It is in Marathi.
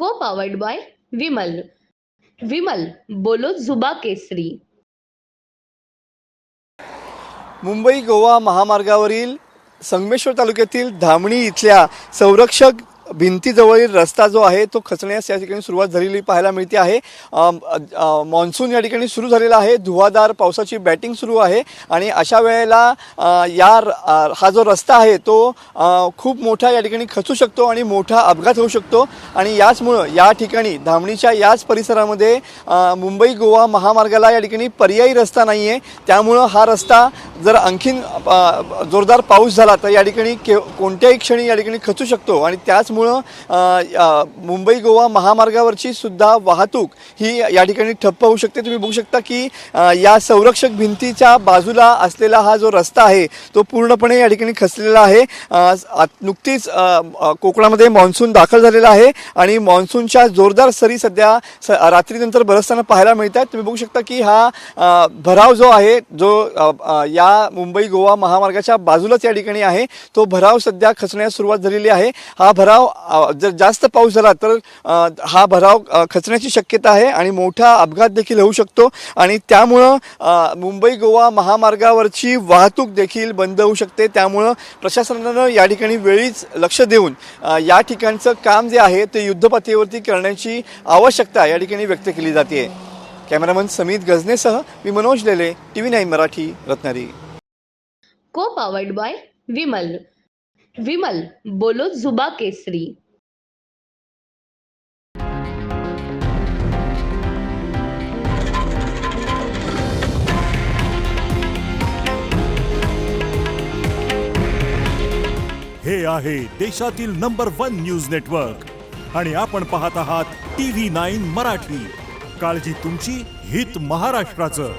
को पावर्ड बाय विमल. विमल बोलो जुबा केसरी. मुंबई गोवा महामार्गावरील संगमेश्वर तालुक्यातील धामणी इथल्या संरक्षक भिंतीजवळील रस्ता जो आहे तो खचण्यास या ठिकाणी सुरुवात झालेली पाहायला मिळते आहे. मान्सून या ठिकाणी सुरू झालेला आहे, धुवाधार पावसाची बॅटिंग सुरू आहे आणि अशा वेळेला हा जो रस्ता आहे तो खूप मोठा या ठिकाणी खचू शकतो आणि मोठा अपघात होऊ शकतो. आणि याचमुळं या ठिकाणी धामणीच्या याच परिसरामध्ये मुंबई गोवा महामार्गाला या ठिकाणी पर्यायी रस्ता नाही आहे. त्यामुळं हा रस्ता जर आणखीन जोरदार पाऊस झाला तर या ठिकाणी कोणत्याही क्षणी या ठिकाणी खचू शकतो आणि त्याचमुळं मुंबई गोवा महामार्गावरची सुद्धा वाहतूक ही या ठिकाणी ठप्प होऊ शकते. तुम्ही बघू शकता की या संरक्षक भिंतीच्या बाजूला असलेला हा जो रस्ता आहे तो पूर्णपणे या ठिकाणी खचलेला आहे. नुकतीच कोकणामध्ये मान्सून दाखल झालेला आहे आणि मान्सूनच्या जोरदार सरी सध्या रात्रीनंतर बरसताना पाहायला मिळतात. तुम्ही बघू शकता की हा भराव जो आहे जो या मुंबई गोवा महामार्गाच्या बाजूलाच या ठिकाणी आहे तो भराव सध्या खचण्यास सुरुवात झालेली आहे. हा भराव जर जास्त पाऊस झाला तर हा भराव खचण्याची शक्यता आहे आणि मोठा अपघात देखील होऊ शकतो आणि त्यामुळं मुंबई गोवा महामार्गावरची वाहतूक देखील बंद होऊ शकते. त्यामुळं प्रशासनानं या ठिकाणी वेळीच लक्ष देऊन या ठिकाणचं काम जे आहे ते युद्धपातळीवरती करण्याची आवश्यकता या ठिकाणी व्यक्त केली जाते. कॅमेरामन समित गजनेसह मी मनोज लेले, TV9 मराठी, रत्नागिरी. को पावर्ड बाय विमल. विमल बोलो जुबा केसरी. हे आहे देशातील नंबर 1 न्यूज नेटवर्क आणि आपण पाहत आहात TV9 मराठी. काळजी तुमची, हित महाराष्ट्राचं.